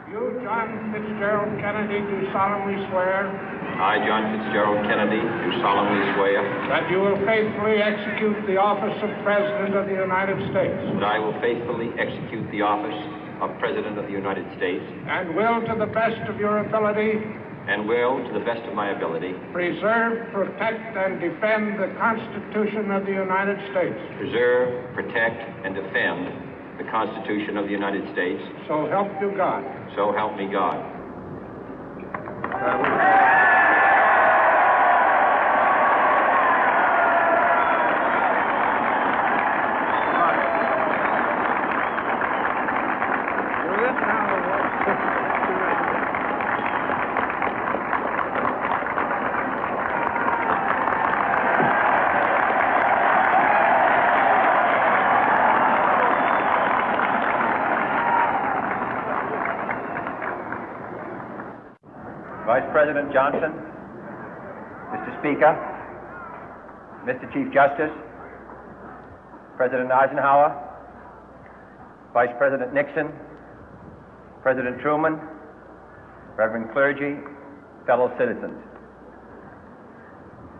You, John Fitzgerald Kennedy, do solemnly swear I, John Fitzgerald Kennedy, do solemnly swear that you will faithfully execute the office of President of the United States that I will faithfully execute the office of President of the United States and will, to the best of your ability, and will, to the best of my ability, preserve, protect, and defend the Constitution of the United States. preserve, protect, and defend the Constitution of the United States. So help you God. So help me God. Vice President Johnson, Mr. Speaker, Mr. Chief Justice, President Eisenhower, Vice President Nixon, President Truman, Reverend clergy, fellow citizens.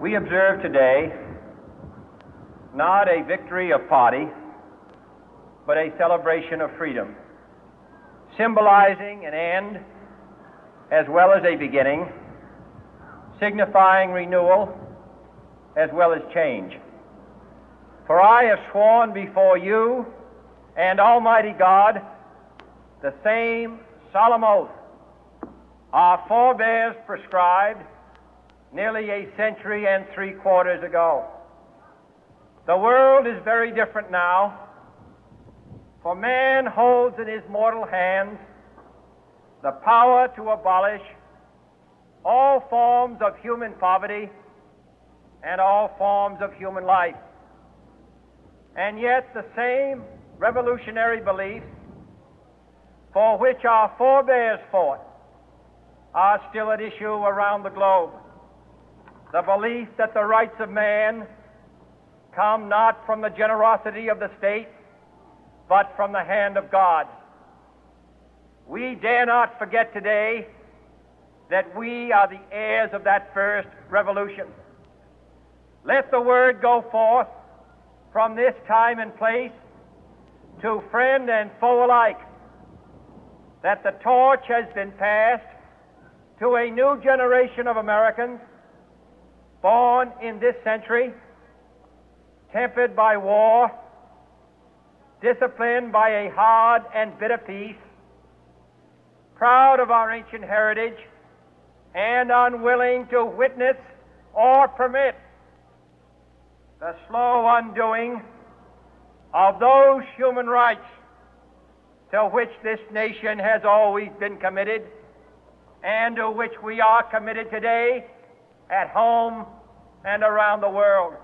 We observe today not a victory of party, but a celebration of freedom, symbolizing an end as well as a beginning, signifying renewal as well as change. For I have sworn before you and Almighty God the same solemn oath our forebears prescribed nearly a century and 3/4 ago. The world is very different now, for man holds in his mortal hands the power to abolish all forms of human poverty and all forms of human life. And yet the same revolutionary beliefs for which our forebears fought are still at issue around the globe. The belief that the rights of man come not from the generosity of the state, but from the hand of God. We dare not forget today that we are the heirs of that first revolution. Let the word go forth from this time and place to friend and foe alike that the torch has been passed to a new generation of Americans born in this century, tempered by war, disciplined by a hard and bitter peace, proud of our ancient heritage, and unwilling to witness or permit the slow undoing of those human rights to which this nation has always been committed and to which we are committed today at home and around the world.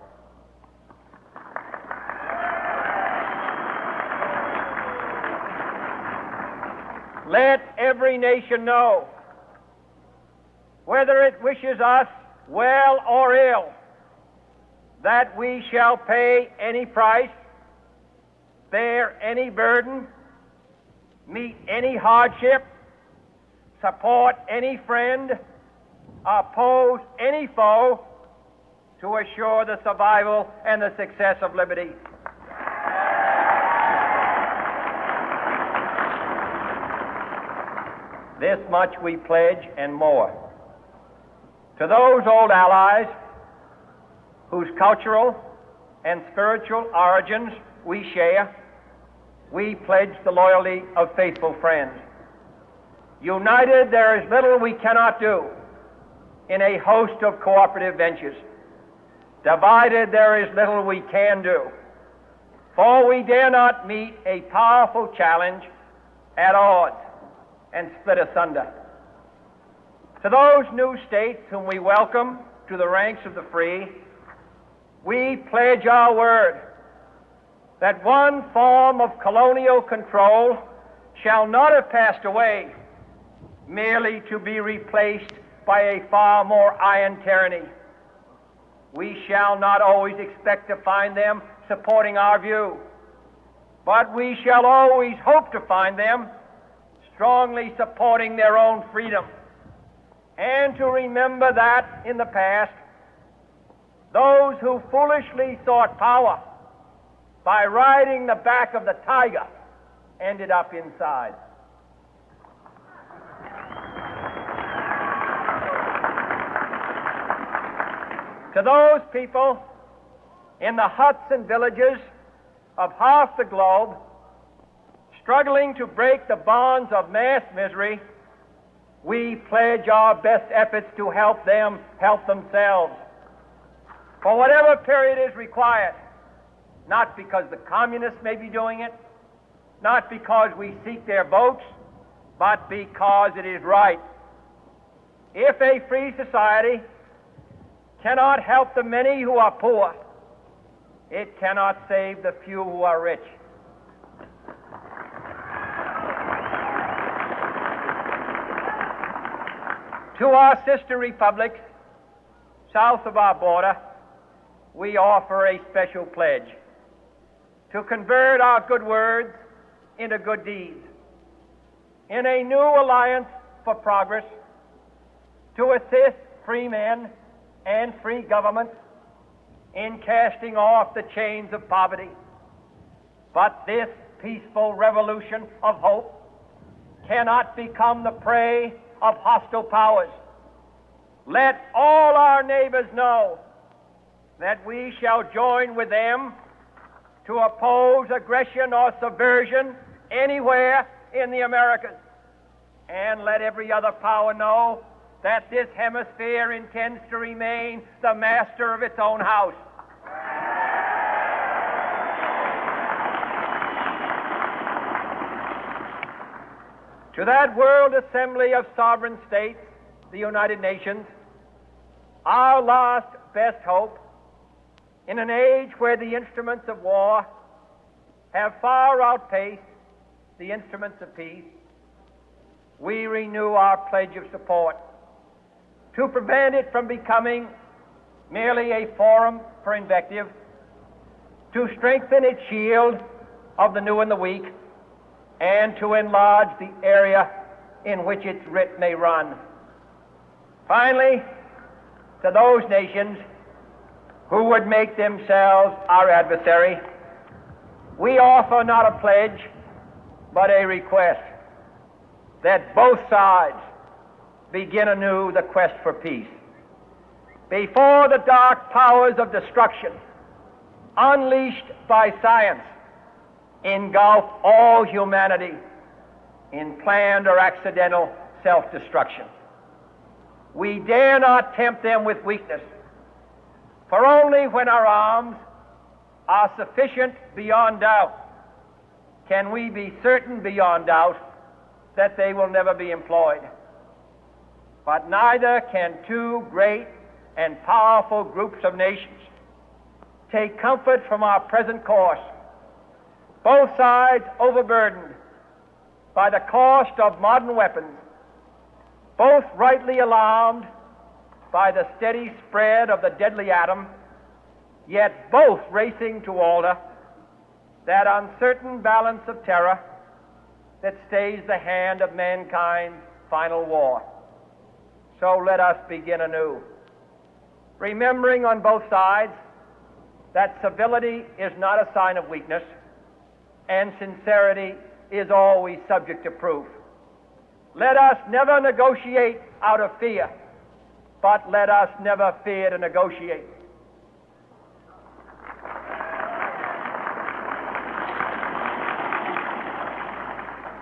Let every nation know, whether it wishes us well or ill, that we shall pay any price, bear any burden, meet any hardship, support any friend, oppose any foe to assure the survival and the success of liberty. This much we pledge and more. To those old allies whose cultural and spiritual origins we share, we pledge the loyalty of faithful friends. United, there is little we cannot do in a host of cooperative ventures. Divided, there is little we can do, for we dare not meet a powerful challenge at odds and split asunder. To those new states whom we welcome to the ranks of the free, we pledge our word that one form of colonial control shall not have passed away, merely to be replaced by a far more iron tyranny. We shall not always expect to find them supporting our view, but we shall always hope to find them strongly supporting their own freedom, and to remember that in the past, those who foolishly sought power by riding the back of the tiger ended up inside. To those people in the huts and villages of half the globe struggling to break the bonds of mass misery, we pledge our best efforts to help them help themselves for whatever period is required, not because the communists may be doing it, not because we seek their votes, but because it is right. If a free society cannot help the many who are poor, it cannot save the few who are rich. To our sister republics south of our border, we offer a special pledge to convert our good words into good deeds, in a new alliance for progress, to assist free men and free governments in casting off the chains of poverty. But this peaceful revolution of hope cannot become the prey of hostile powers. Let all our neighbors know that we shall join with them to oppose aggression or subversion anywhere in the Americas. And let every other power know that this hemisphere intends to remain the master of its own house. To that World Assembly of Sovereign States, the United Nations, our last best hope, in an age where the instruments of war have far outpaced the instruments of peace, we renew our pledge of support to prevent it from becoming merely a forum for invective, to strengthen its shield of the new and the weak, and to enlarge the area in which its writ may run. Finally, to those nations who would make themselves our adversary, we offer not a pledge, but a request that both sides begin anew the quest for peace. Before the dark powers of destruction, unleashed by science, engulf all humanity in planned or accidental self-destruction, we dare not tempt them with weakness, for only when our arms are sufficient beyond doubt can we be certain beyond doubt that they will never be employed. But neither can two great and powerful groups of nations take comfort from our present course, both sides overburdened by the cost of modern weapons, both rightly alarmed by the steady spread of the deadly atom, yet both racing to alter that uncertain balance of terror that stays the hand of mankind's final war. So let us begin anew, remembering on both sides that civility is not a sign of weakness, and sincerity is always subject to proof. Let us never negotiate out of fear, but let us never fear to negotiate.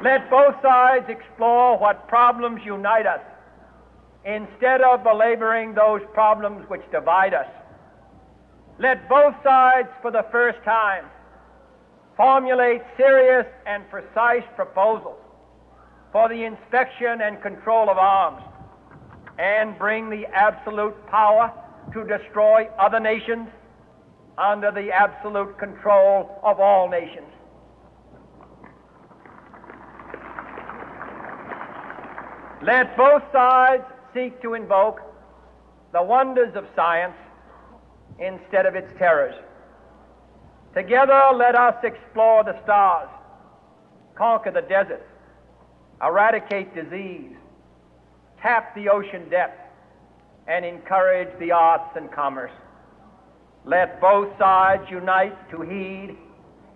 Let both sides explore what problems unite us, instead of belaboring those problems which divide us. Let both sides, for the first time, formulate serious and precise proposals for the inspection and control of arms, and bring the absolute power to destroy other nations under the absolute control of all nations. Let both sides seek to invoke the wonders of science instead of its terrors. Together, let us explore the stars, conquer the deserts, eradicate disease, tap the ocean depth, and encourage the arts and commerce. Let both sides unite to heed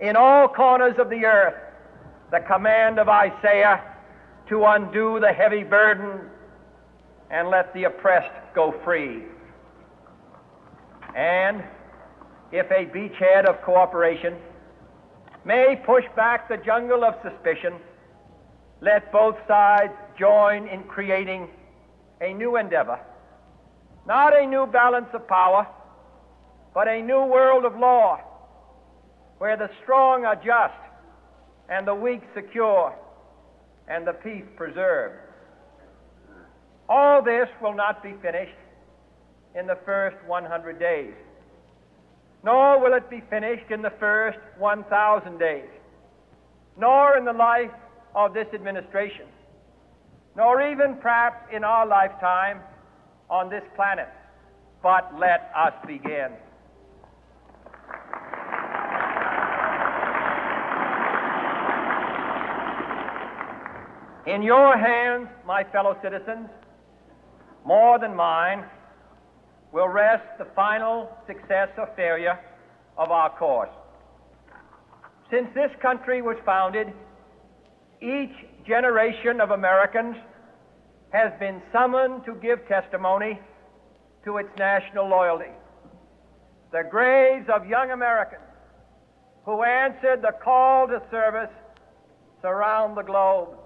in all corners of the earth the command of Isaiah to undo the heavy burden and let the oppressed go free. And if a beachhead of cooperation may push back the jungle of suspicion, let both sides join in creating a new endeavor, not a new balance of power, but a new world of law, where the strong are just and the weak secure and the peace preserved. All this will not be finished in the first 100 days, nor will it be finished in the first 1,000 days, nor in the life of this administration, nor even perhaps in our lifetime on this planet. But let us begin. In your hands, my fellow citizens, more than mine, will rest the final success or failure of our course. Since this country was founded, each generation of Americans has been summoned to give testimony to its national loyalty. The graves of young Americans who answered the call to service surround the globe.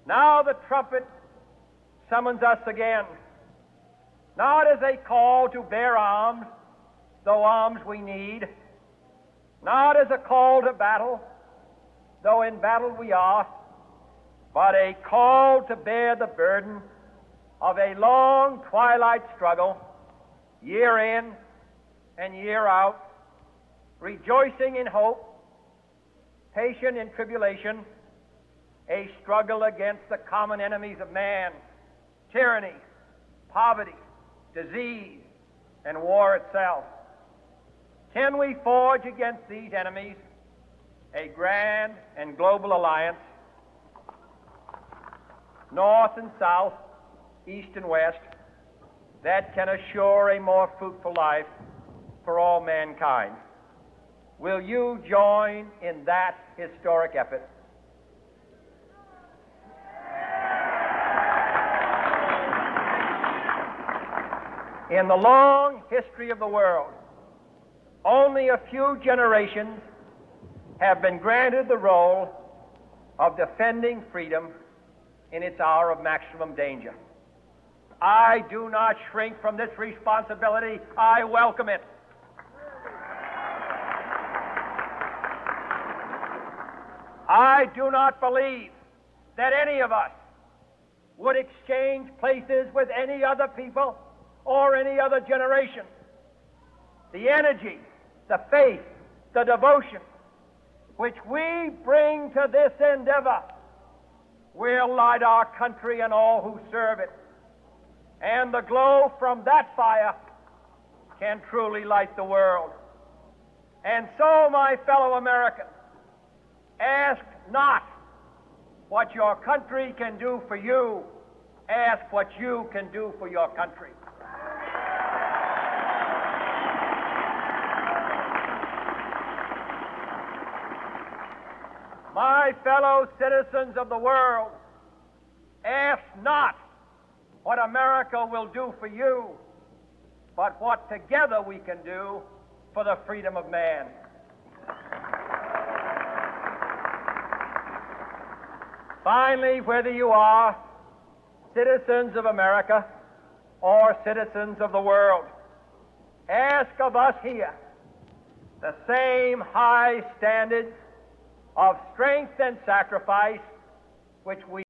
Now the trumpet summons us again, not as a call to bear arms, though arms we need, not as a call to battle, though in battle we are, but a call to bear the burden of a long twilight struggle, year in and year out, rejoicing in hope, patient in tribulation, a struggle against the common enemies of man, tyranny, poverty, disease, and war itself. Can we forge against these enemies a grand and global alliance, north and south, east and west, that can assure a more fruitful life for all mankind? Will you join in that historic effort? In the long history of the world, only a few generations have been granted the role of defending freedom in its hour of maximum danger. I do not shrink from this responsibility. I welcome it. I do not believe that any of us would exchange places with any other people or any other generation. The energy, the faith, the devotion which we bring to this endeavor will light our country and all who serve it. And the glow from that fire can truly light the world. And so, my fellow Americans, ask not what your country can do for you. Ask what you can do for your country. My fellow citizens of the world, ask not what America will do for you, but what together we can do for the freedom of man. Finally, whether you are citizens of America or citizens of the world, ask of us here the same high standards of strength and sacrifice which we